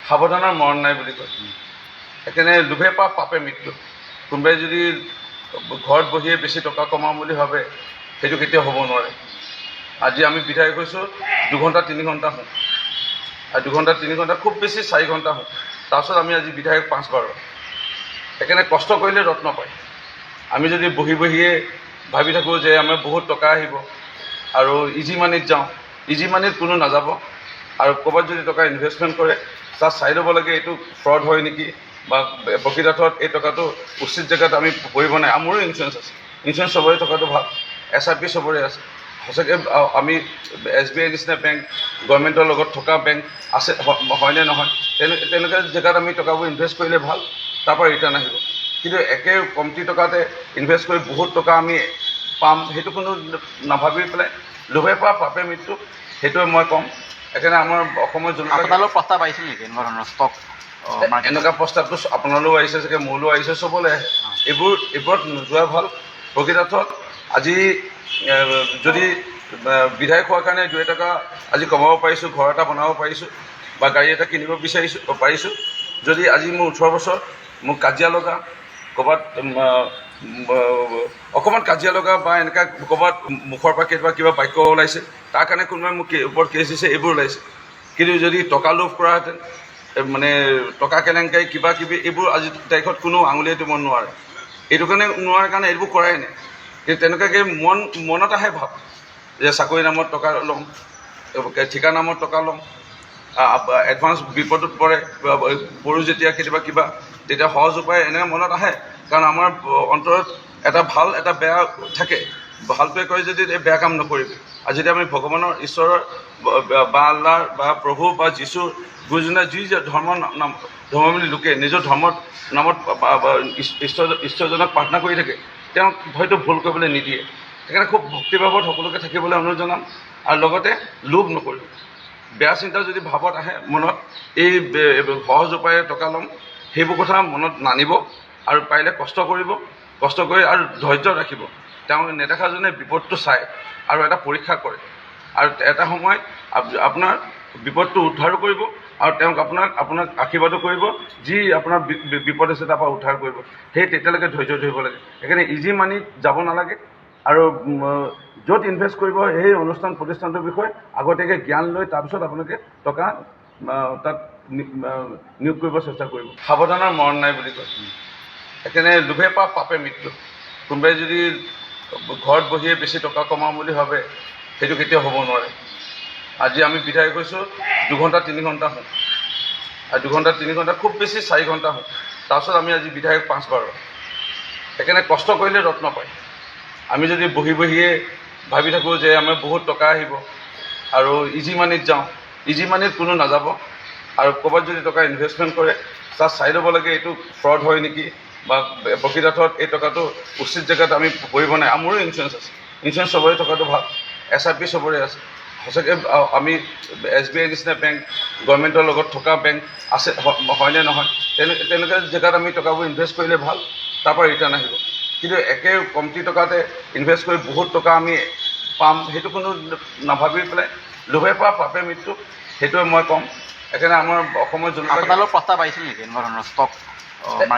সাৱধানৰ মৰণ নাই বুলি কয়। সেইকাৰণে লোভে পাপ পাপে মৃত্যু। কোনোবাই যদি ঘৰত বহিয়ে বেছি টকা কমাম বুলি ভাবে সেইটো কেতিয়াও হ'ব নোৱাৰে। আজি আমি বিধায়ক হৈছোঁ 2 ঘণ্টা 3 ঘণ্টা হওঁ, আৰু 2 ঘণ্টা 3 ঘণ্টা খুব বেছি 4 ঘণ্টা হওঁ। তাৰপিছত আমি আজি বিধায়ক 5 বাৰ। সেইকাৰণে কষ্ট কৰিলে ৰত্ন পায়। আমি যদি বহিয়ে ভাবি থাকোঁ যে আমাৰ বহুত টকা আহিব আৰু ইজি মানিত যাওঁ, ইজি মানিত কোনো নাযাব। আৰু ক'ৰবাত যদি টকা ইনভেষ্টমেণ্ট কৰে তাত চাই ল'ব লাগে এইটো ফ্ৰড হয় নেকি, বা প্ৰকৃতাৰ্থত এই টকাটো উচিত জেগাত আমি পৰিব নাই। মোৰো ইঞ্চুৰেঞ্চ আছে, ইঞ্চুৰেঞ্চ চবৰে থকাটো ভাল, SIP চবৰে আছে। সঁচাকৈ আমি SBI নিচিনা বেংক, গভৰ্ণমেণ্টৰ লগত থকা বেংক আছে, হয়নে নহয়? তেনেকুৱা জেগাত আমি টকাবোৰ ইনভেষ্ট কৰিলে ভাল, তাৰপৰা ৰিটাৰ্ণ আহিব। কিন্তু একে কমটি টকাতে ইনভেষ্ট কৰি বহুত টকা আমি পাম, সেইটো কোনো নাভাবি পেলাই লোভে পাপ পাপে মৃত্যু, সেইটোৱে মই ক'ম। সেইকাৰণে আমাৰ অসমৰ আপোনালোক প্ৰস্তাৱ আহিছিল নেকি এনেকুৱা ধৰণৰ ষ্টক? এনেকুৱা প্ৰস্তাৱটো আপোনালৈও আহিছে চাগে, মোলৈও আহিছে, চবলৈ আহে। এইবোৰত নোযোৱা ভাল। প্ৰকৃতাৰ্থত আজি যদি বিধায়ক হোৱাৰ কাৰণে 2 টকা আজি কমাব পাৰিছোঁ, ঘৰ এটা বনাব পাৰিছোঁ, বা গাড়ী এটা কিনিব পাৰিছোঁ। যদি আজি মোৰ 18 বছৰ, মোক কাজিয়া লগা, ক'ৰবাত অকণমান কাজিয়া লগা বা এনেকুৱা ক'ৰবাত মুখৰ পৰা কেতিয়াবা কিবা বাক্য ওলাইছে, তাৰ কাৰণে কোনোবাই মোক ওপৰত কেছ দিছে, এইবোৰ ওলাইছে। কিন্তু যদি টকা লোভ কৰাহেঁতেন, মানে টকা কেলেংকাৰী কিবা কিবি, এইবোৰ আজিৰ তাৰিখত কোনো আঙুলিয়াই দিব নোৱাৰে। এইটো নোৱাৰে কাৰণে এইবোৰ কৰাই নাই। কিন্তু তেনেকুৱাকৈ মনত আহে ভাৱ যে চাকৰি নামত টকা ল'ম, ঠিকা নামত টকা ল'ম, এডভান্স বিপদত পৰোঁ যেতিয়া কেতিয়াবা কিবা, তেতিয়া সহজ উপায় এনেকৈ মনত আহে। কাৰণ আমাৰ অন্তৰত এটা ভাল এটা বেয়া থাকে। ভালটোৱে কয় যদি এই বেয়া কাম নকৰিবি। আৰু যেতিয়া আমি ভগৱানৰ ঈশ্বৰৰ বা আল্লাহ বা প্ৰভু বা যীশু গুৰুজনাই যি ধৰ্মাৱলী লোকে নিজৰ ধৰ্মৰ নামত ঈশ্বৰজনক প্ৰাৰ্থনা কৰি থাকে, তেওঁক হয়তো ভুল কৰিবলৈ নিদিয়ে। সেইকাৰণে খুব ভক্তিভাৱত সকলোকে থাকিবলৈ অনুৰোধ জনাম। আৰু লগতে লোভ নকৰিব। বেয়া চিন্তা যদি ভাৱত আহে মনত, এই সহজ উপায়েৰে টকা ল'ম, সেইবোৰ কথা মনত নানিব। আৰু পাৰিলে কষ্ট কৰিব, কষ্ট কৰি আৰু ধৈৰ্য ৰাখিব। তেওঁ নেদেখাজনে বিপদটো চায় আৰু এটা পৰীক্ষা কৰে, আৰু এটা সময়ত আপোনাৰ বিপদটো উদ্ধাৰো কৰিব, আৰু তেওঁক আপোনাক আশীৰ্বাদো কৰিব, যি আপোনাৰ বিপদ আছে তাৰ পৰা উদ্ধাৰ কৰিব। তেতিয়ালৈকে ধৈৰ্য ধৰিব লাগে। সেইকাৰণে ইজি মানিত যাব নালাগে। আৰু য'ত ইনভেষ্ট কৰিব সেই অনুষ্ঠান প্ৰতিষ্ঠানটোৰ বিষয়ে আগতীয়াকৈ জ্ঞান লৈ তাৰপিছত আপোনালোকে টকা তাত নিয়োগ কৰিব চেষ্টা কৰিব। সাৱধানৰ মৰণ নাই বুলি কয়। সেইকাৰণে লোভে পাপ পাপে মৃত্যু। কোনোবাই যদি ঘৰত বহিয়ে বেছি টকা কমাম বুলি ভাবে সেইটো কেতিয়াও হ'ব নোৱাৰে। আজি আমি বিধায়ক হৈছোঁ 2 ঘণ্টা 3 ঘণ্টা হওঁ, আৰু 2 ঘণ্টা 3 ঘণ্টা খুব বেছি 4 ঘণ্টা হওঁ। তাৰপিছত আমি আজি বিধায়ক 5 বাৰ। সেইকাৰণে কষ্ট কৰিলে ৰত্ন পায়। আমি যদি বহিয়ে ভাবি থাকোঁ যে আমাৰ বহুত টকা আহিব আৰু ইজি মানিত যাওঁ, ইজি মানিত কোনো নাযাব। আৰু ক'ৰবাত যদি টকা ইনভেষ্টমেণ্ট কৰে তাত চাই ল'ব লাগে এইটো ফ্ৰড হয় নেকি, বা প্ৰকৃতাৰ্থত এই টকাটো উচিত জেগাত আমি পৰিব নাই। মোৰো ইঞ্চুৰেঞ্চ আছে, ইঞ্চুৰেঞ্চ চবৰে থকাটো ভাল, SIP চবৰে আছে। সঁচাকৈ আমি SBI নিচিনা বেংক, গভৰ্ণমেণ্টৰ লগত থকা বেংক আছে, হয়নে নহয়? তেনেকুৱা জেগাত আমি টকাবোৰ ইনভেষ্ট কৰিলে ভাল, তাৰপৰা ৰিটাৰ্ণ আহিব। কিন্তু একে কমটি টকাতে ইনভেষ্ট কৰি বহুত টকা আমি পাম, সেইটো কোনো নাভাবি পেলাই লোভে পাপ পাপে মৃত্যু, সেইটোৱে মই ক'ম। সেইকাৰণে আমাৰ অসমৰ আপোনালোক প্ৰস্তাৱ আহিছিল নেকি এনেকুৱা ধৰণৰ ষ্টক?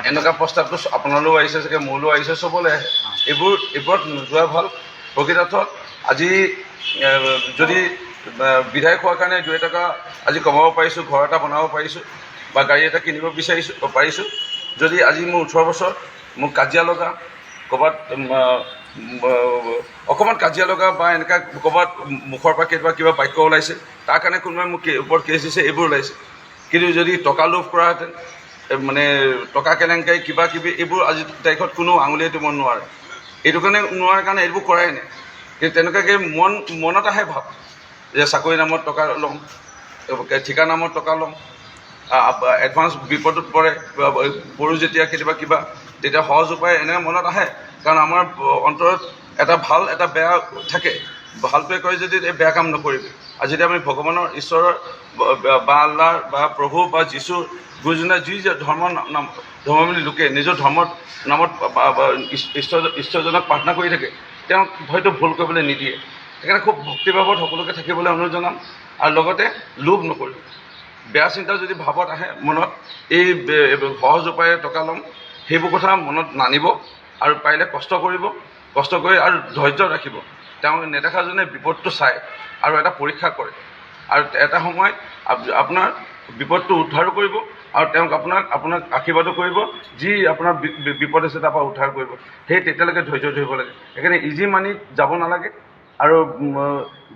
এনেকুৱা প্ৰস্তাৱটো আপোনালৈও আহিছে চাগে, মোলৈও আহিছে, চবলৈ আহে। এইবোৰত নোযোৱা ভাল। প্ৰকৃতাৰ্থত আজি যদি বিধায়ক হোৱাৰ কাৰণে 2 টকা আজি কমাব পাৰিছোঁ, ঘৰ এটা বনাব পাৰিছোঁ, বা গাড়ী এটা কিনিব পাৰিছোঁ। যদি আজি মোৰ 18 বছৰ, মোক কাজিয়া লগা, ক'ৰবাত অকণমান কাজিয়া লগা বা এনেকুৱা ক'ৰবাত মুখৰ পৰা কেতিয়াবা কিবা বাক্য ওলাইছে, তাৰ কাৰণে কোনোবাই মোক ওপৰত কেছ দিছে, এইবোৰ ওলাইছে। কিন্তু যদি টকা লোভ কৰাহেঁতেন, মানে টকা কেলেংকাৰী কিবা কিবি, এইবোৰ আজিৰ তাৰিখত কোনো আঙুলিয়াই দিব নোৱাৰে। এইটো নোৱাৰে কাৰণে এইবোৰ কৰাই নাই। কিন্তু তেনেকুৱাকৈ মনত আহে ভাৱ যে চাকৰি নামত টকা ল'ম, ঠিকা নামত টকা ল'ম, এডভান্স বিপদত পৰোঁ যেতিয়া কেতিয়াবা কিবা, তেতিয়া সহজ উপায় এনেকৈ মনত আহে। কাৰণ আমাৰ অন্তৰত এটা ভাল এটা বেয়া থাকে। ভালটোৱে কয় যদি এই বেয়া কাম নকৰিবি। আৰু যেতিয়া আমি ভগৱানৰ ঈশ্বৰৰ বা আল্লাহ বা প্ৰভু বা যীশু গুৰুজনাই যি ধৰ্মাৱলী লোকে নিজৰ ধৰ্মৰ নামত ঈশ্বৰজনক প্ৰাৰ্থনা কৰি থাকে, তেওঁক হয়তো ভুল কৰিবলৈ নিদিয়ে। সেইকাৰণে খুব ভক্তিভাৱত সকলোকে থাকিবলৈ অনুৰোধ জনাম। আৰু লগতে লোভ নকৰিব। বেয়া চিন্তা যদি ভাৱত আহে মনত, এই সহজ উপায়েৰে টকা ল'ম, সেইবোৰ কথা মনত নানিব আৰু পাৰিলে কষ্ট কৰিব, কষ্ট কৰি আৰু ধৈৰ্য ৰাখিব। তেওঁ নেদেখাজনে বিপদটো চায় আৰু এটা পৰীক্ষা কৰে, আৰু এটা সময়ত আপোনাৰ বিপদটো উদ্ধাৰো কৰিব আৰু তেওঁক আপোনাক আশীৰ্বাদো কৰিব, যি আপোনাৰ বিপদ আছে তাৰ পৰা উদ্ধাৰ কৰিব। সেই তেতিয়ালৈকে ধৈৰ্য ধৰিব লাগে। সেইকাৰণে ইজি মানিত যাব নালাগে আৰু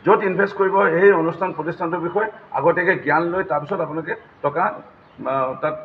য'ত ইনভেষ্ট কৰিব সেই অনুষ্ঠান প্ৰতিষ্ঠানটোৰ বিষয়ে আগতীয়াকৈ জ্ঞান লৈ তাৰপিছত আপোনালোকে টকা তাত